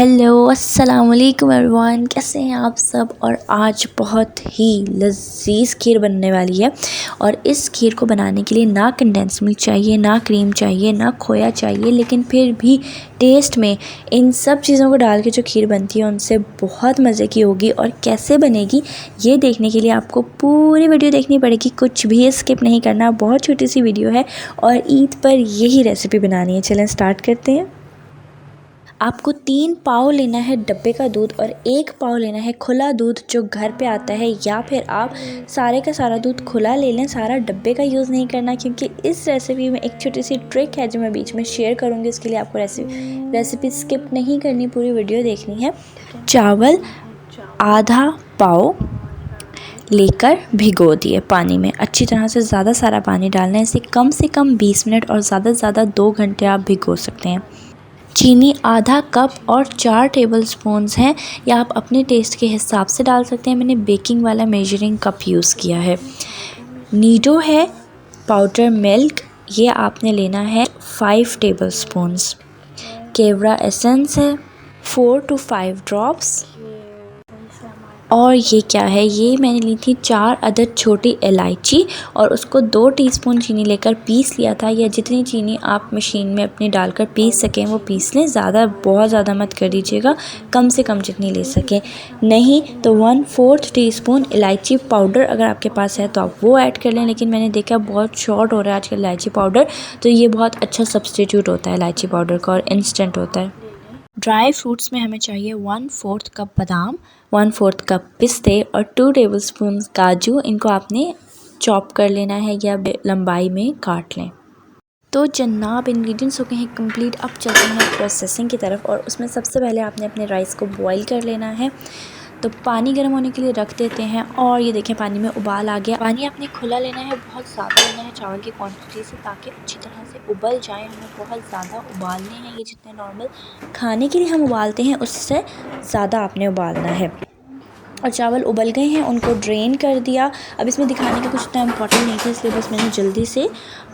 Hello अस्सलाम वालेकुम everyone, कैसे हैं आप सब। और आज बहुत ही लज़ीज़ खीर बनने वाली है। और इस खीर को बनाने के लिए ना कंडेंस मिल्क चाहिए, ना क्रीम चाहिए, ना खोया चाहिए, लेकिन फिर भी टेस्ट में इन सब चीज़ों को डाल के जो खीर बनती है उनसे बहुत मज़े की होगी। और कैसे बनेगी ये देखने के लिए आपको पूरी वीडियो देखनी पड़ेगी, कुछ भी स्किप नहीं करना। बहुत छोटी सी वीडियो है और ईद पर यही रेसिपी बनानी है। चलें स्टार्ट करते हैं। आपको 3 पाव लेना है डब्बे का दूध और 1 पाव लेना है खुला दूध जो घर पे आता है, या फिर आप सारे का सारा दूध खुला ले लें, सारा डब्बे का यूज़ नहीं करना, क्योंकि इस रेसिपी में एक छोटी सी ट्रिक है जो मैं बीच में शेयर करूँगी। उसके लिए आपको रेसिपी स्किप नहीं करनी, पूरी वीडियो देखनी है। चावल आधा पाव लेकर भिगो दिए पानी में, अच्छी तरह से ज़्यादा सारा पानी डालना है। इसे कम से कम 20 मिनट और ज़्यादा से ज़्यादा 2 घंटे आप भिगो सकते हैं। चीनी आधा कप और 4 टेबलस्पून्स हैं, या आप अपने टेस्ट के हिसाब से डाल सकते हैं। मैंने बेकिंग वाला मेजरिंग कप यूज़ किया है। नीडो है पाउडर मिल्क, ये आपने लेना है 5 टेबलस्पून्स। केवड़ा एसेंस है 4 to 5 ड्रॉप्स। और ये क्या है, ये मैंने ली थी 4 अदद छोटी इलायची और उसको 2 टीस्पून चीनी लेकर पीस लिया था। या जितनी चीनी आप मशीन में अपनी डालकर पीस सकें वो पीस लें, बहुत ज़्यादा मत कर दीजिएगा, कम से कम जितनी ले सकें। नहीं तो 1/4 टीस्पून इलायची पाउडर अगर आपके पास है तो आप वो ऐड कर लें, लेकिन मैंने देखा बहुत शॉर्ट हो रहा है आजकल इलायची पाउडर, तो ये बहुत अच्छा सब्सटीट्यूट होता है इलायची पाउडर का और इंस्टेंट होता है। ड्राई फ्रूट्स में हमें चाहिए 1/4 कप बादाम, 1/4 कप पिस्ते और 2 टेबलस्पून काजू। इनको आपने चॉप कर लेना है या लंबाई में काट लें। तो जनाब इंग्रेडिएंट्स हो गए हैं कंप्लीट। अब चलते हैं प्रोसेसिंग की तरफ, और उसमें सबसे पहले आपने अपने राइस को बॉईल कर लेना है। तो पानी गर्म होने के लिए रख देते हैं, और ये देखें पानी में उबाल आ गया। पानी आपने खुला लेना है, बहुत ज़्यादा लेना है चावल की क्वांटिटी से, ताकि अच्छी तरह से उबल जाए। हमें बहुत ज़्यादा उबालने हैं, ये जितने नॉर्मल खाने के लिए हम उबालते हैं उससे ज़्यादा आपने उबालना है। और चावल उबल गए हैं, उनको ड्रेन कर दिया। अब इसमें दिखाने का कुछ इतना इम्पॉर्टेंट नहीं था, इसलिए बस मैंने जल्दी से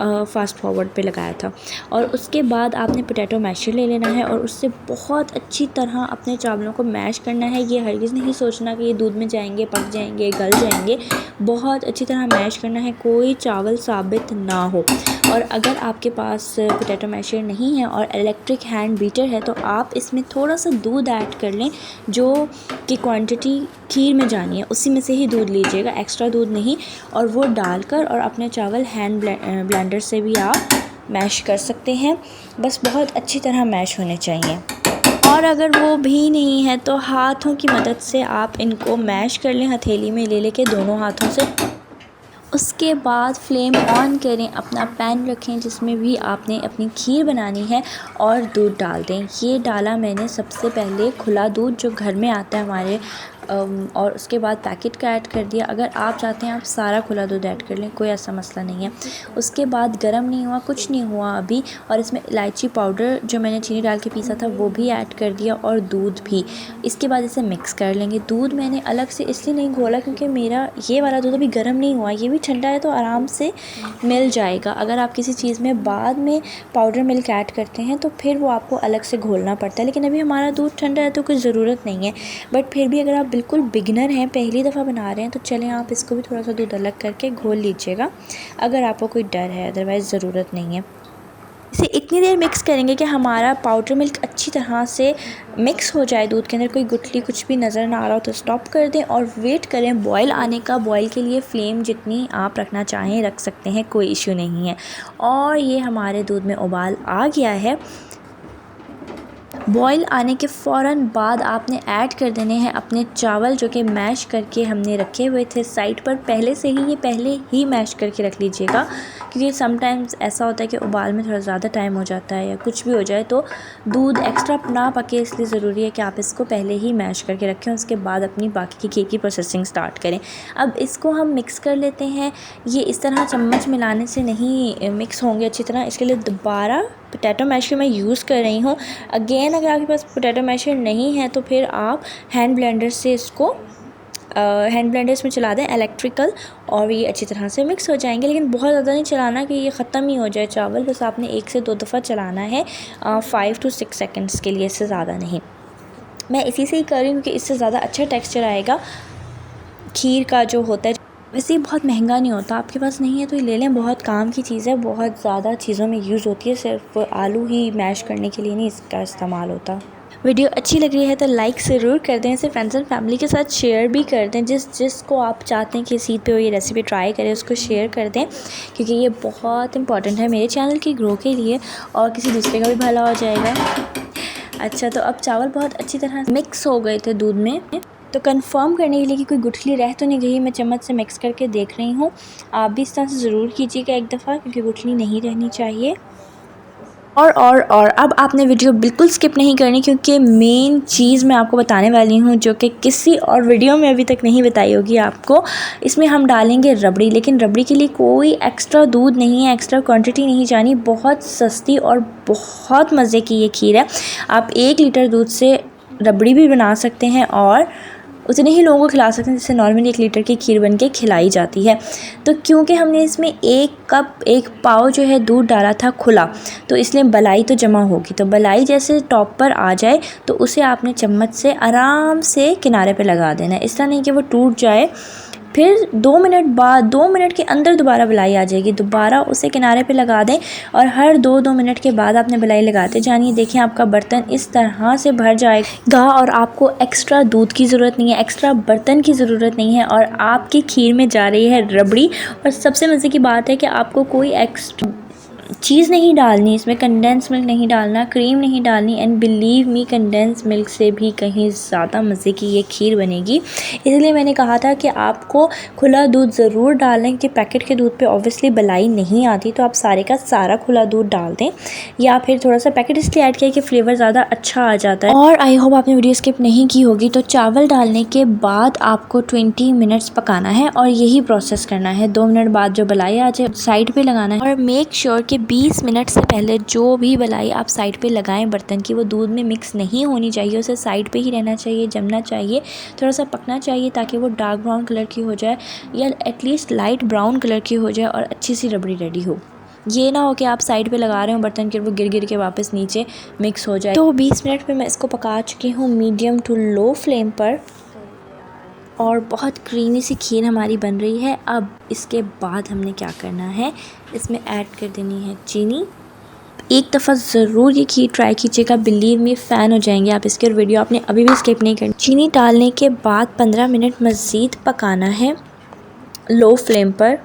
फास्ट फॉरवर्ड पे लगाया था। और उसके बाद आपने पोटैटो मैशर ले लेना है और उससे बहुत अच्छी तरह अपने चावलों को मैश करना है। ये हरगिज़ नहीं सोचना कि ये दूध में जाएंगे, पक जाएंगे, गल जाएंगे। बहुत अच्छी तरह मैश करना है, कोई चावल साबित ना हो। और अगर आपके पास पोटैटो मैशर नहीं है और इलेक्ट्रिक हैंड बीटर है तो आप इसमें थोड़ा सा दूध ऐड कर लें, जो कि क्वांटिटी खीर में जानी है उसी में से ही दूध लीजिएगा, एक्स्ट्रा दूध नहीं। और वो डालकर और अपने चावल हैंड ब्लेंडर से भी आप मैश कर सकते हैं। बस बहुत अच्छी तरह मैश होने चाहिए। और अगर वो भी नहीं है तो हाथों की मदद से आप इनको मैश कर लें, हथेली में ले लेके दोनों हाथों से। उसके बाद फ्लेम ऑन करें, अपना पैन रखें जिसमें भी आपने अपनी खीर बनानी है, और दूध डाल दें। ये डाला मैंने सबसे पहले खुला दूध जो घर में आता है हमारे, और उसके बाद पैकेट का ऐड कर दिया। अगर आप चाहते हैं आप सारा खुला दूध ऐड कर लें, कोई ऐसा मसला नहीं है। उसके बाद गर्म नहीं हुआ, कुछ नहीं हुआ अभी, और इसमें इलायची पाउडर जो मैंने चीनी डाल के पीसा था वो भी ऐड कर दिया, और दूध भी। इसके बाद इसे मिक्स कर लेंगे। दूध मैंने अलग से इसलिए नहीं घोला क्योंकि मेरा ये वाला दूध अभी गर्म नहीं हुआ, ये भी ठंडा है तो आराम से मिल जाएगा। अगर आप किसी चीज़ में बाद में पाउडर मिल्क ऐड करते हैं तो फिर वो आपको अलग से घोलना पड़ता है, लेकिन अभी हमारा दूध ठंडा है तो कुछ ज़रूरत नहीं है। बट फिर भी अगर आप बिल्कुल बिगिनर हैं, पहली दफ़ा बना रहे हैं, तो चलें आप इसको भी थोड़ा सा दूध अलग करके घोल लीजिएगा, अगर आपको कोई डर है, अदरवाइज़ ज़रूरत नहीं है। इसे इतनी देर मिक्स करेंगे कि हमारा पाउडर मिल्क अच्छी तरह से मिक्स हो जाए दूध के अंदर। कोई गुठली कुछ भी नज़र ना आ रहा हो तो स्टॉप कर दें और वेट करें बॉयल आने का। बॉयल के लिए फ्लेम जितनी आप रखना चाहें रख सकते हैं, कोई इशू नहीं है। और ये हमारे दूध में उबाल आ गया है। बॉईल आने के फ़ौरन बाद आपने ऐड कर देने हैं अपने चावल, जो कि मैश करके हमने रखे हुए थे साइड पर पहले से ही। ये पहले ही मैश करके रख लीजिएगा, क्योंकि समटाइम्स ऐसा होता है कि उबाल में थोड़ा ज़्यादा टाइम हो जाता है या कुछ भी हो जाए तो दूध एक्स्ट्रा ना पके, इसलिए ज़रूरी है कि आप इसको पहले ही मैश करके रखें। उसके बाद अपनी बाकी की खीर की प्रोसेसिंग स्टार्ट करें। अब इसको हम मिक्स कर लेते हैं। ये इस तरह चम्मच मिलाने से नहीं मिक्स होंगे अच्छी तरह, इसके लिए दोबारा पोटैटो मैशर मैं यूज़ कर रही हूँ। अगेन अगर आपके पास पोटैटो मैशर नहीं है तो फिर आप हैंड ब्लेंडर से इसको हैंड ब्लेंडर्स में चला दें इलेक्ट्रिकल, और ये अच्छी तरह से मिक्स हो जाएंगे। लेकिन बहुत ज़्यादा नहीं चलाना कि ये ख़त्म ही हो जाए चावल, बस आपने 1 से 2 दफ़ा चलाना है 5 to 6 सेकंड्स के लिए, इससे ज़्यादा नहीं। मैं इसी से ही कर रही हूँ क्योंकि इससे ज़्यादा अच्छा टेक्सचर आएगा खीर का जो होता है। वैसे ये बहुत महंगा नहीं होता, आपके पास नहीं है तो ये ले लें, बहुत काम की चीज़ है, बहुत ज़्यादा चीज़ों में यूज़ होती है, सिर्फ आलू ही मैश करने के लिए नहीं इसका इस्तेमाल होता। वीडियो अच्छी लग रही है तो लाइक ज़रूर कर दें, इसे फ्रेंड्स एंड फैमिली के साथ शेयर भी कर दें, जिसको आप चाहते हैं कि इस ईद पे वो ये रेसिपी ट्राई करें उसको शेयर कर दें, क्योंकि ये बहुत इंपॉर्टेंट है मेरे चैनल की ग्रो के लिए और किसी दूसरे का भी भला हो जाएगा। अच्छा, तो अब चावल बहुत अच्छी तरह मिक्स हो गए थे दूध में, तो कंफर्म करने के लिए कि कोई गुठली रह तो नहीं गई, मैं चम्मच से मिक्स करके देख रही हूँ। आप भी इस तरह से ज़रूर कीजिएगा एक दफ़ा, क्योंकि गुठली नहीं रहनी चाहिए। और अब आपने वीडियो बिल्कुल स्किप नहीं करनी, क्योंकि मेन चीज़ मैं आपको बताने वाली हूँ जो कि किसी और वीडियो में अभी तक नहीं बताई होगी आपको। इसमें हम डालेंगे रबड़ी, लेकिन रबड़ी के लिए कोई एक्स्ट्रा दूध नहीं है, एक्स्ट्रा क्वांटिटी नहीं जानी। बहुत सस्ती और बहुत मज़े की ये खीर है। आप 1 लीटर दूध से रबड़ी भी बना सकते हैं और उतने ही लोगों को खिला सकते हैं जिससे नॉर्मली 1 लीटर की खीर बन के खिलाई जाती है। तो क्योंकि हमने इसमें 1 कप 1 पाव जो है दूध डाला था खुला, तो इसलिए बलाई तो जमा होगी। तो बलाई जैसे टॉप पर आ जाए तो उसे आपने चम्मच से आराम से किनारे पे लगा देना है, इस तरह नहीं कि वो टूट जाए। फिर 2 मिनट बाद, 2 मिनट के अंदर दोबारा बलाई आ जाएगी, दोबारा उसे किनारे पे लगा दें और हर 2-2 मिनट के बाद आपने बलाई लगाते जानी। देखिए आपका बर्तन इस तरह से भर जाएगा और आपको एक्स्ट्रा दूध की ज़रूरत नहीं है, एक्स्ट्रा बर्तन की ज़रूरत नहीं है और आपकी खीर में जा रही है रबड़ी। और सबसे मज़े की बात है कि आपको कोई एक्स्ट्रा चीज़ नहीं डालनी, इसमें कंडेंस मिल्क नहीं डालना, क्रीम नहीं डालनी। And believe me, condense milk से भी कहीं ज़्यादा मज़े की ये खीर बनेगी। इसलिए मैंने कहा था कि आपको खुला दूध ज़रूर डालें, कि पैकेट के दूध पे ऑब्वियसली बलाई नहीं आती, तो आप सारे का सारा खुला दूध डाल दें, या फिर थोड़ा सा पैकेट इसलिए ऐड किया कि फ्लेवर ज़्यादा अच्छा आ जाता है। और आई होप आपने वीडियो स्किप नहीं की होगी। तो चावल डालने के बाद आपको 20 मिनट्स पकाना है और यही प्रोसेस करना है। 2 मिनट बाद जो बलाई आ जाए साइड पे लगाना है, और मेक श्योर कि 20 मिनट से पहले जो भी बलाई आप साइड पे लगाएं बर्तन की, वो दूध में मिक्स नहीं होनी चाहिए, उसे साइड पे ही रहना चाहिए, जमना चाहिए, थोड़ा सा पकना चाहिए ताकि वो डार्क ब्राउन कलर की हो जाए या एटलीस्ट लाइट ब्राउन कलर की हो जाए और अच्छी सी रबड़ी रेडी हो। ये ना हो कि आप साइड पे लगा रहे हो बर्तन के, वो गिर के वापस नीचे मिक्स हो जाए। तो 20 मिनट पे मैं इसको पका चुकी हूँ मीडियम टू लो फ्लेम पर, और बहुत क्रीमी सी खीर हमारी बन रही है। अब इसके बाद हमने क्या करना है, इसमें ऐड कर देनी है चीनी। एक दफ़ा ज़रूर ये खीर ट्राई कीजिएगा, बिलीव मी फ़ैन हो जाएंगे आप इसके, और वीडियो आपने अभी भी स्किप नहीं करनी। चीनी डालने के बाद 15 मिनट मज़ीद पकाना है लो फ्लेम पर।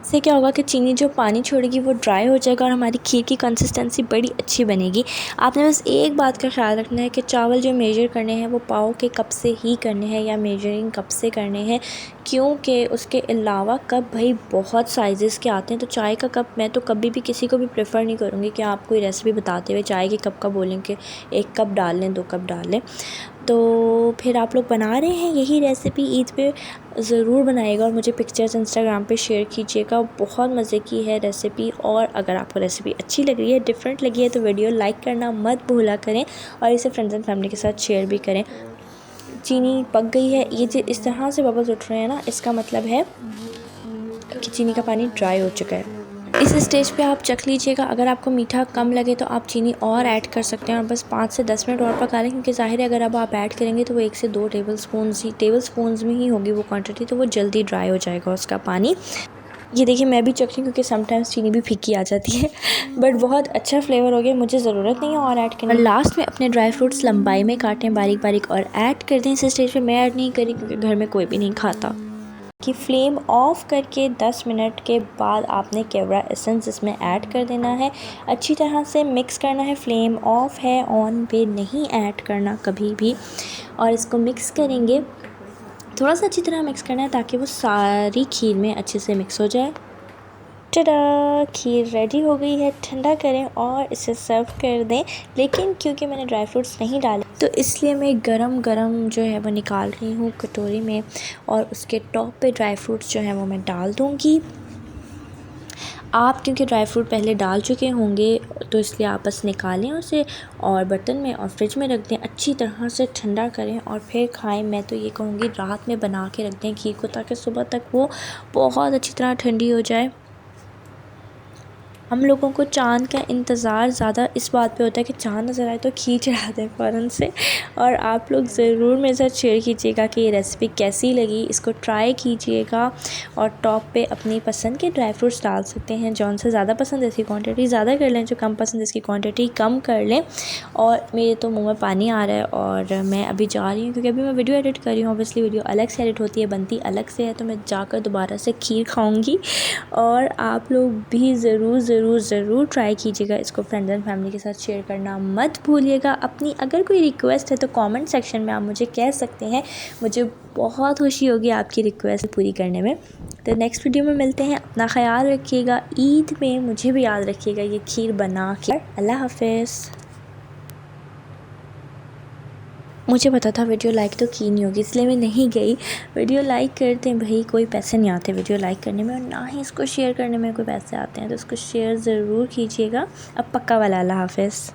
इससे क्या होगा कि चीनी जो पानी छोड़ेगी वो ड्राई हो जाएगा और हमारी खीर की कंसिस्टेंसी बड़ी अच्छी बनेगी। आपने बस एक बात का ख्याल रखना है कि चावल जो मेजर करने हैं वो पाव के कप से ही करने हैं या मेजरिंग कप से करने हैं, क्योंकि उसके अलावा कप भाई बहुत साइज़ेस के आते हैं। तो चाय का कप मैं तो कभी भी किसी को भी प्रेफर नहीं करूँगी कि आप कोई रेसिपी बताते हुए चाय के कप का बोलें कि 1 कप डाल लें, 2 कप डाल लें। तो फिर आप लोग बना रहे हैं यही रेसिपी ईद पे, ज़रूर बनाइएगा और मुझे पिक्चर्स इंस्टाग्राम पे शेयर कीजिएगा। बहुत मज़े की है रेसिपी, और अगर आपको रेसिपी अच्छी लग रही है, डिफरेंट लगी है, तो वीडियो लाइक करना मत भूला करें और इसे फ्रेंड्स एंड फैमिली के साथ शेयर भी करें। चीनी पक गई है, ये जो इस तरह से बबल्स उठ रहे हैं ना, इसका मतलब है कि चीनी का पानी ड्राई हो चुका है। इस स्टेज पे आप चख लीजिएगा, अगर आपको मीठा कम लगे तो आप चीनी और ऐड कर सकते हैं और बस 5 से 10 मिनट और पका लें, क्योंकि ज़ाहिर है अगर अब आप ऐड करेंगे तो वो 1 से 2 टेबलस्पून्स में ही होगी वो क्वांटिटी, तो वो जल्दी ड्राई हो जाएगा उसका पानी। ये देखिए मैं भी चख रही हूँ क्योंकि समटाइम्स चीनी भी फीकी आ जाती है, बट बहुत अच्छा फ्लेवर हो गया, मुझे ज़रूरत नहीं है और ऐड करने। और लास्ट में अपने ड्राई फ्रूट्स लंबाई में काटें बारीक बारीक और ऐड कर दें। इस स्टेज पे मैं ऐड नहीं करी क्योंकि घर में कोई भी नहीं खाता। कि फ्लेम ऑफ करके 10 मिनट के बाद आपने केवड़ा एसेंस इसमें ऐड कर देना है, अच्छी तरह से मिक्स करना है। फ्लेम ऑफ है, ऑन पे नहीं ऐड करना कभी भी, और इसको मिक्स करेंगे, थोड़ा सा अच्छी तरह मिक्स करना है ताकि वो सारी खीर में अच्छे से मिक्स हो जाए। टडा, खीर रेडी हो गई है। ठंडा करें और इसे सर्व कर दें, लेकिन क्योंकि मैंने ड्राई फ्रूट्स नहीं डाले तो इसलिए मैं गरम गरम जो है वो निकाल रही हूँ कटोरी में, और उसके टॉप पे ड्राई फ्रूट्स जो है वो मैं डाल दूँगी। आप क्योंकि ड्राई फ्रूट पहले डाल चुके होंगे तो इसलिए आप बस निकालें उसे और बर्तन में और फ्रिज में रख दें, अच्छी तरह से ठंडा करें और फिर खाएं। मैं तो ये कहूँगी रात में बना के रख दें खीर को, ताकि सुबह तक वो बहुत अच्छी तरह ठंडी हो जाए। हम लोगों को चाँद का इंतज़ार ज़्यादा इस बात पे होता है कि चाँद नज़र आए तो खीर चढ़ा दें फ़ौरन से। और आप लोग ज़रूर मेरे साथ शेयर कीजिएगा कि ये रेसिपी कैसी लगी, इसको ट्राई कीजिएगा। और टॉप पे अपनी पसंद के ड्राई फ्रूट्स डाल सकते हैं, जौन से ज़्यादा पसंद है इसकी क्वांटिटी ज़्यादा कर लें, जो कम पसंद है इसकी क्वांटिटी कम कर लें। और मेरे तो मुँह में पानी आ रहा है और मैं अभी जा रही हूँ, क्योंकि अभी मैं वीडियो एडिट कर रही हूँ। ऑब्वियसली वीडियो अलग से एडिट होती है, बनती अलग से है, तो मैं जाकर दोबारा से खीर खाऊँगी। और आप लोग भी ज़रूर ट्राई कीजिएगा इसको। फ्रेंड्स एंड फैमिली के साथ शेयर करना मत भूलिएगा। अपनी अगर कोई रिक्वेस्ट है तो कमेंट सेक्शन में आप मुझे कह सकते हैं, मुझे बहुत खुशी होगी आपकी रिक्वेस्ट पूरी करने में। तो नेक्स्ट वीडियो में मिलते हैं। अपना ख्याल रखिएगा, ईद में मुझे भी याद रखिएगा ये खीर बना के। अल्लाह हाफिज़। मुझे पता था वीडियो लाइक तो की नहीं होगी, इसलिए मैं नहीं गई। वीडियो लाइक करते हैं भाई, कोई पैसे नहीं आते वीडियो लाइक करने में, और ना ही इसको शेयर करने में कोई पैसे आते हैं, तो इसको शेयर ज़रूर कीजिएगा। अब पक्का वाला। अल्लाह हाफिज़।